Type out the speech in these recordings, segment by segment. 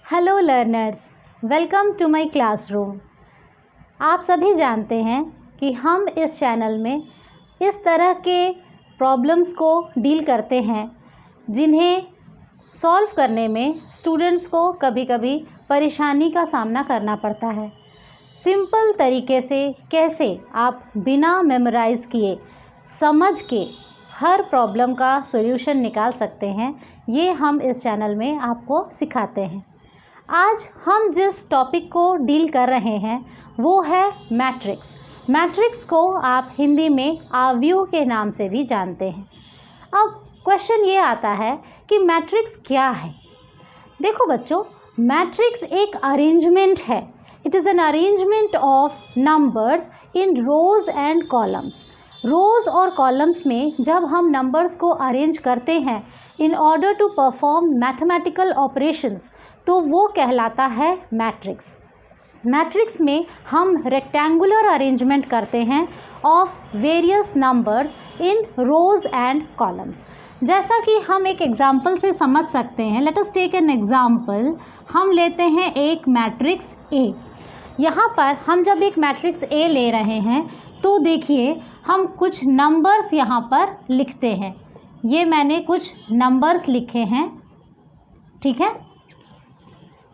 Hello learners, welcome to my classroom. आप सभी जानते हैं कि हम इस चैनल में इस तरह के प्रॉब्लम्स को डील करते हैं जिन्हें सॉल्व करने में स्टूडेंट्स को कभी कभी परेशानी का सामना करना पड़ता है। सिंपल तरीके से कैसे आप बिना मेमोराइज़ किए समझ के हर प्रॉब्लम का सॉल्यूशन निकाल सकते हैं, ये हम इस चैनल में आपको सिखाते हैं। आज हम जिस टॉपिक को डील कर रहे हैं वो है मैट्रिक्स। मैट्रिक्स को आप हिंदी में आव्यूह के नाम से भी जानते हैं। अब क्वेश्चन ये आता है कि मैट्रिक्स क्या है। देखो बच्चों, मैट्रिक्स एक अरेंजमेंट है। It is an arrangement of numbers in rows and columns. Rows और कॉलम्स में जब हम नंबर्स को अरेंज करते हैं in order to perform mathematical operations, तो वो कहलाता है मैट्रिक्स। मैट्रिक्स में हम रेक्टेंगुलर अरेंजमेंट करते हैं of various numbers in rows and columns. जैसा कि हम एक एग्जाम्पल से समझ सकते हैं, let us take an example. हम लेते हैं एक मैट्रिक्स ए। यहाँ पर हम जब एक मैट्रिक्स ए ले रहे हैं तो देखिए हम कुछ नंबर्स यहाँ पर लिखते हैं। ये मैंने कुछ नंबर्स लिखे हैं, ठीक है।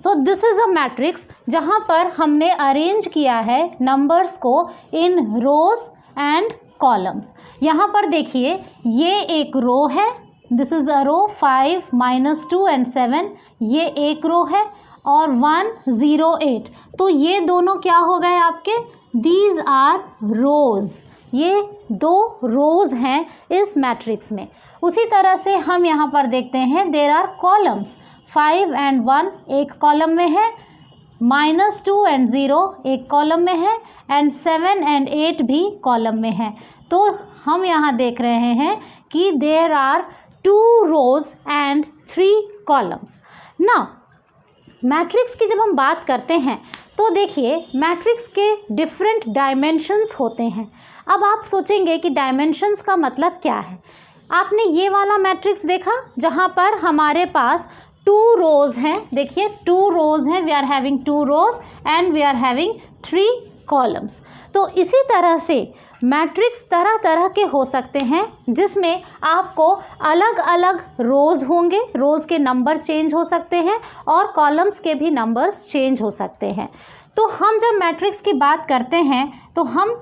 So this is a matrix जहाँ पर हमने अरेंज किया है नंबर्स को इन रोज़ एंड कॉलम्स। यहाँ पर देखिए ये एक रो है, this is a row 5 -2 and 7, ये एक रो है, और 1 0 8, तो ये दोनों क्या हो गए आपके, दीज आर रोज़। ये दो रोज़ हैं इस मैट्रिक्स में। उसी तरह से हम यहाँ पर देखते हैं देयर आर कॉलम्स। 5 and 1 एक कॉलम में है, -2 and 0 एक कॉलम में है, एंड 7 and 8 भी कॉलम में है। तो हम यहाँ देख रहे हैं कि there are 2 rows and 3 columns. ना मैट्रिक्स की जब हम बात करते हैं तो देखिए मैट्रिक्स के डिफरेंट डायमेंशंस होते हैं। अब आप सोचेंगे कि डायमेंशंस का मतलब क्या है। आपने ये वाला मैट्रिक्स देखा जहाँ पर हमारे पास 2 रोज़ हैं। देखिए 2 रोज़ हैं, we are having 2 rows and we are having 3 columns. तो इसी तरह से मैट्रिक्स तरह तरह के हो सकते हैं जिसमें आपको अलग अलग रोज़ होंगे, रोज़ के नंबर चेंज हो सकते हैं और कॉलम्स के भी नंबर्स चेंज हो सकते हैं। तो हम जब मैट्रिक्स की बात करते हैं तो हम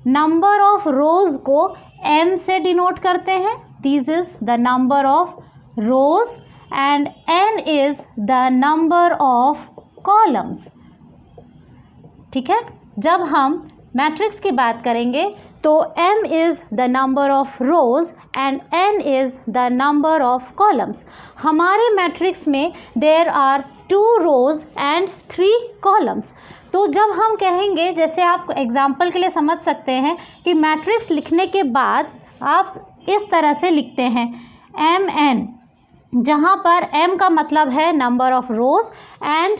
नंबर ऑफ रोज़ को m से डिनोट करते हैं, this is the number of rows, and n is the number of columns। ठीक है, जब हम मैट्रिक्स की बात करेंगे तो m is the number of rows and n is the number of columns। हमारे मैट्रिक्स में there are 2 rows and 3 columns। तो जब हम कहेंगे, जैसे आप एग्जाम्पल के लिए समझ सकते हैं कि मैट्रिक्स लिखने के बाद आप इस तरह से लिखते हैं mn, जहाँ पर m का मतलब है number of rows and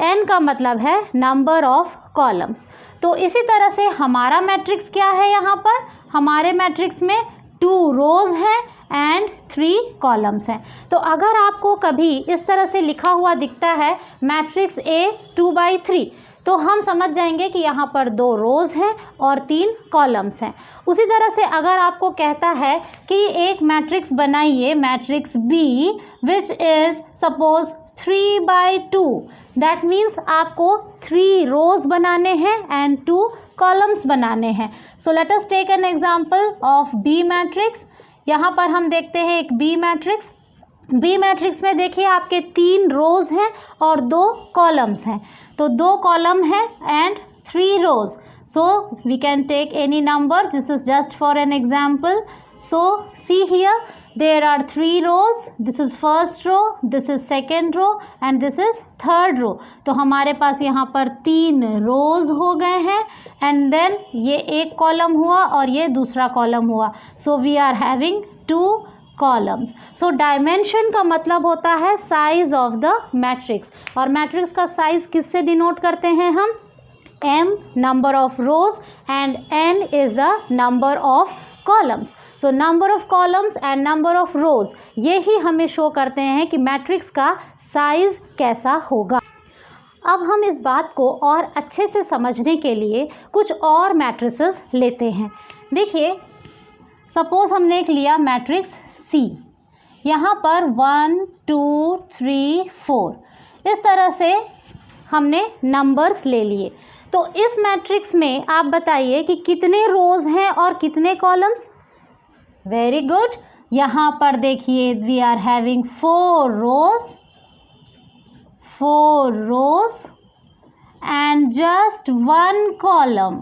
n का मतलब है नंबर ऑफ़ कॉलम्स। तो इसी तरह से हमारा मैट्रिक्स क्या है, यहाँ पर हमारे मैट्रिक्स में 2 रोज़ हैं एंड 3 कॉलम्स हैं। तो अगर आपको कभी इस तरह से लिखा हुआ दिखता है मैट्रिक्स A 2/3, तो हम समझ जाएंगे कि यहाँ पर 2 रोज़ हैं और 3 कॉलम्स हैं। उसी तरह से अगर आपको कहता है कि एक मैट्रिक्स बनाइए, matrix B which is suppose 3/2, that means आपको 3 रोज़ बनाने हैं एंड 2 कॉलम्स बनाने हैं। So let us take an example of B matrix. यहाँ पर हम देखते हैं एक B मैट्रिक्स। बी मैट्रिक्स में देखिए आपके 3 रोज़ हैं और 2 कॉलम्स हैं। तो 2 कॉलम हैं and 3 rows. So we can take any number, this is just for an example. So see here there are 3 rows, this is first row, this is second row and this is third row. तो हमारे पास यहाँ पर 3 रोज़ हो गए हैं and then ये एक column हुआ और ये दूसरा कॉलम हुआ। So we are having 2 columns. So dimension का मतलब होता है साइज ऑफ द मैट्रिक्स, और मैट्रिक्स का साइज किससे डिनोट करते हैं हम, m number of rows and n is the number of columns. So number of columns and number of rows, ये ही हमें शो करते हैं कि मैट्रिक्स का साइज कैसा होगा। अब हम इस बात को और अच्छे से समझने के लिए कुछ और मैट्रिसेस लेते हैं। देखिए, सपोज हमने एक लिया मैट्रिक्स C, यहाँ पर 1 2 3 4 इस तरह से हमने नंबर्स ले लिए। तो इस मैट्रिक्स में आप बताइए कि कितने रोज हैं और कितने कॉलम्स। वेरी गुड, यहाँ पर देखिए we are having 4 rows and just 1 column.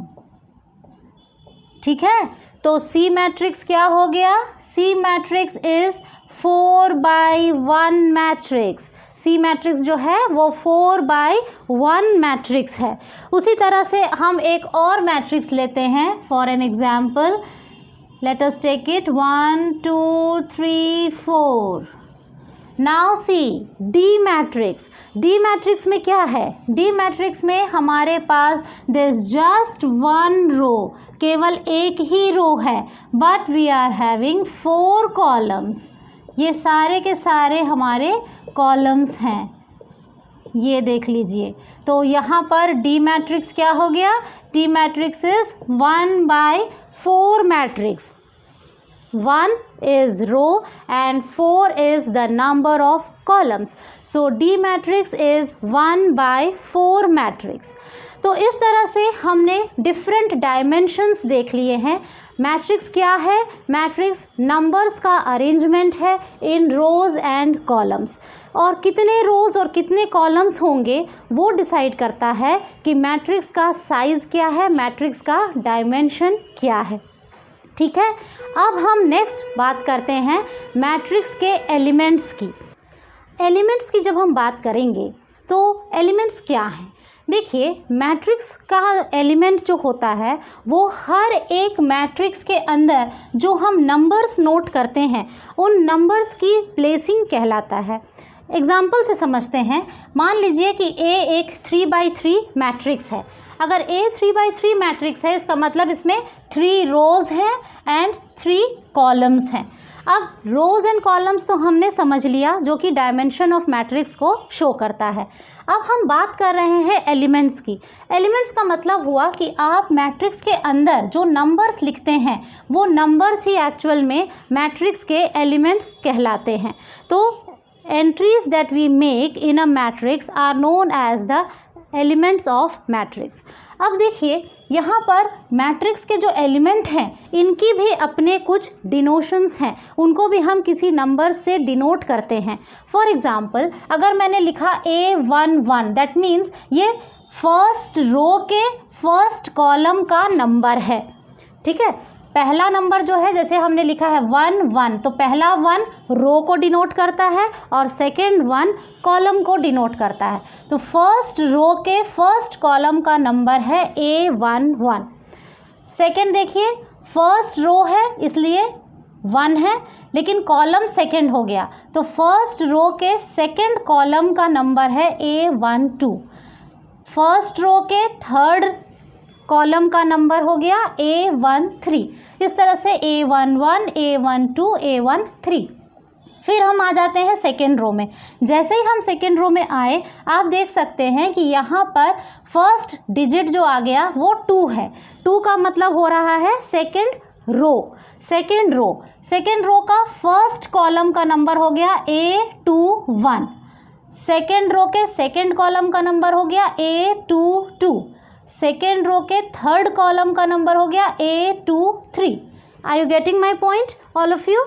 ठीक है, तो C मैट्रिक्स क्या हो गया? C matrix is 4/1 matrix. C matrix जो है वो 4/1 मैट्रिक्स है। उसी तरह से हम एक और मैट्रिक्स लेते हैं। For an example let us take it 1 2 3 4। Now see D matrix. D matrix में क्या है? D मैट्रिक्स में हमारे पास देयर इज जस्ट 1 रो, केवल एक ही रो है, but we are having 4 columns. ये सारे के सारे हमारे कॉलम्स हैं, ये देख लीजिए। तो यहाँ पर D मैट्रिक्स क्या हो गया? D matrix is 1/4 matrix. 1 is row and 4 is the number of columns. So D matrix is 1/4 matrix. तो इस तरह से हमने डिफरेंट डायमेंशंस देख लिए हैं। मैट्रिक्स क्या है? मैट्रिक्स नंबर्स का अरेंजमेंट है इन रोज एंड कॉलम्स, और कितने रोज और कितने कॉलम्स होंगे वो डिसाइड करता है कि मैट्रिक्स का साइज़ क्या है, मैट्रिक्स का डायमेंशन क्या है। ठीक है, अब हम नेक्स्ट बात करते हैं मैट्रिक्स के एलिमेंट्स की। एलिमेंट्स की जब हम बात करेंगे तो एलिमेंट्स क्या हैं? देखिए, मैट्रिक्स का एलिमेंट जो होता है वो हर एक मैट्रिक्स के अंदर जो हम नंबर्स नोट करते हैं उन नंबर्स की प्लेसिंग कहलाता है। एग्जाम्पल से समझते हैं। मान लीजिए कि A एक 3/3 मैट्रिक्स है। अगर A 3/3 मैट्रिक्स है, इसका मतलब इसमें 3 रोज हैं एंड 3 कॉलम्स हैं। अब रोज एंड कॉलम्स तो हमने समझ लिया, जो कि डायमेंशन ऑफ मैट्रिक्स को शो करता है। अब हम बात कर रहे हैं एलिमेंट्स की। एलिमेंट्स का मतलब हुआ कि आप मैट्रिक्स के अंदर जो नंबर्स लिखते हैं वो नंबर्स ही एक्चुअल में मैट्रिक्स के एलिमेंट्स कहलाते हैं। तो entries that we make in a matrix are known as the elements of matrix. अब देखिए, यहाँ पर मैट्रिक्स के जो एलिमेंट हैं इनकी भी अपने कुछ डिनोशंस हैं, उनको भी हम किसी नंबर से डिनोट करते हैं। फॉर एग्जांपल, अगर मैंने लिखा A11, दैट मीन्स ये फर्स्ट रो के फर्स्ट कॉलम का नंबर है। ठीक है, पहला नंबर जो है, जैसे हमने लिखा है 1 1, तो पहला 1 रो को डिनोट करता है और सेकेंड 1 कॉलम को डिनोट करता है। तो फर्स्ट रो के फर्स्ट कॉलम का नंबर है A11। सेकेंड देखिए, फर्स्ट रो है इसलिए 1 है, लेकिन कॉलम सेकेंड हो गया, तो फर्स्ट रो के सेकेंड कॉलम का नंबर है A12। फर्स्ट रो के थर्ड कॉलम का नंबर हो गया A13। इस तरह से A11, A12, A13। फिर हम आ जाते हैं सेकेंड रो में। जैसे ही हम सेकेंड रो में आए, आप देख सकते हैं कि यहाँ पर फर्स्ट डिजिट जो आ गया वो 2 है। 2 का मतलब हो रहा है सेकेंड रो। सेकेंड रो का फर्स्ट कॉलम का नंबर हो गया A21। सेकेंड रो के सेकेंड कॉलम का नंबर हो गया A22। सेकेंड रो के थर्ड कॉलम का नंबर हो गया A23। Are you getting my point all of you?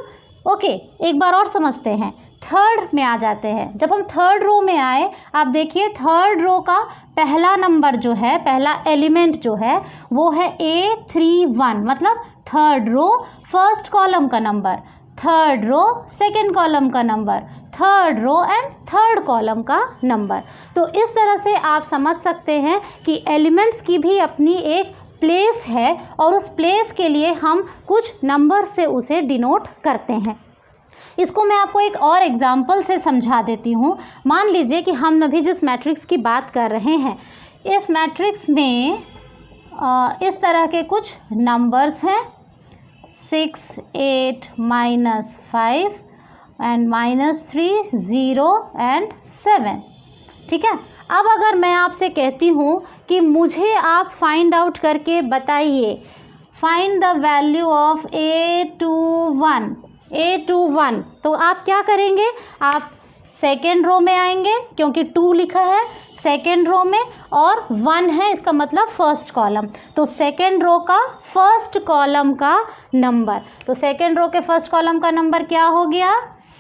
Okay, एक बार और समझते हैं। थर्ड में आ जाते हैं। जब हम थर्ड रो में आए, आप देखिए थर्ड रो का पहला नंबर जो है, पहला एलिमेंट जो है वो है A31, मतलब थर्ड रो फर्स्ट कॉलम का number, third row second column का number, third row and third column का नंबर। तो इस तरह से आप समझ सकते हैं कि एलिमेंट्स की भी अपनी एक प्लेस है और उस प्लेस के लिए हम कुछ नंबर से उसे डिनोट करते हैं। इसको मैं आपको एक और एग्जाम्पल से समझा देती हूँ। मान लीजिए कि हम अभी जिस मैट्रिक्स की बात कर रहे हैं, इस मैट्रिक्स में इस तरह के कुछ नंबर्स हैं 6, 8 minus 5 and minus 3, 0 and 7। ठीक है। अब अगर मैं आपसे कहती हूँ कि मुझे आप फाइंड आउट करके बताइए, find the value of A21, A21, तो आप क्या करेंगे? आप सेकेंड रो में आएंगे क्योंकि 2 लिखा है सेकेंड रो में और 1 है, इसका मतलब फर्स्ट कॉलम। तो सेकेंड रो का फर्स्ट कॉलम का नंबर, तो सेकेंड रो के फर्स्ट कॉलम का नंबर क्या हो गया?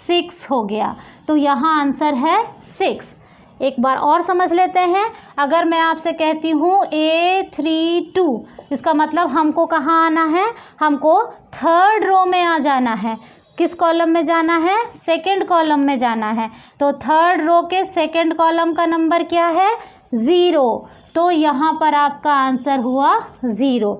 6 हो गया। तो यहाँ आंसर है 6। एक बार और समझ लेते हैं। अगर मैं आपसे कहती हूँ A32, इसका मतलब हमको कहाँ आना है? हमको थर्ड रो में आ जाना है। किस कॉलम में जाना है? सेकंड कॉलम में जाना है। तो थर्ड रो के सेकंड कॉलम का नंबर क्या है? 0। तो यहाँ पर आपका आंसर हुआ 0।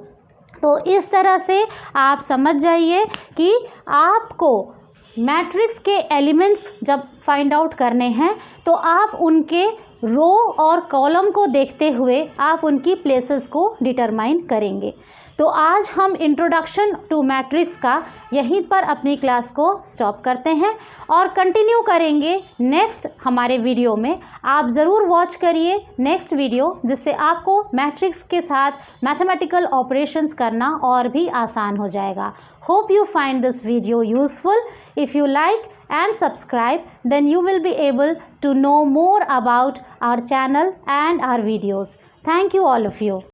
तो इस तरह से आप समझ जाइए कि आपको मैट्रिक्स के एलिमेंट्स जब फाइंड आउट करने हैं तो आप उनके रो और कॉलम को देखते हुए आप उनकी प्लेसेस को डिटरमाइन करेंगे। तो आज हम इंट्रोडक्शन टू मैट्रिक्स का यहीं पर अपनी क्लास को स्टॉप करते हैं और कंटिन्यू करेंगे नेक्स्ट हमारे वीडियो में। आप ज़रूर वॉच करिए नेक्स्ट वीडियो, जिससे आपको मैट्रिक्स के साथ मैथमेटिकल ऑपरेशंस करना और भी आसान हो जाएगा। Hope you find this video useful. If you like and subscribe, then you will be able to know more about our channel and our videos. Thank you all of you.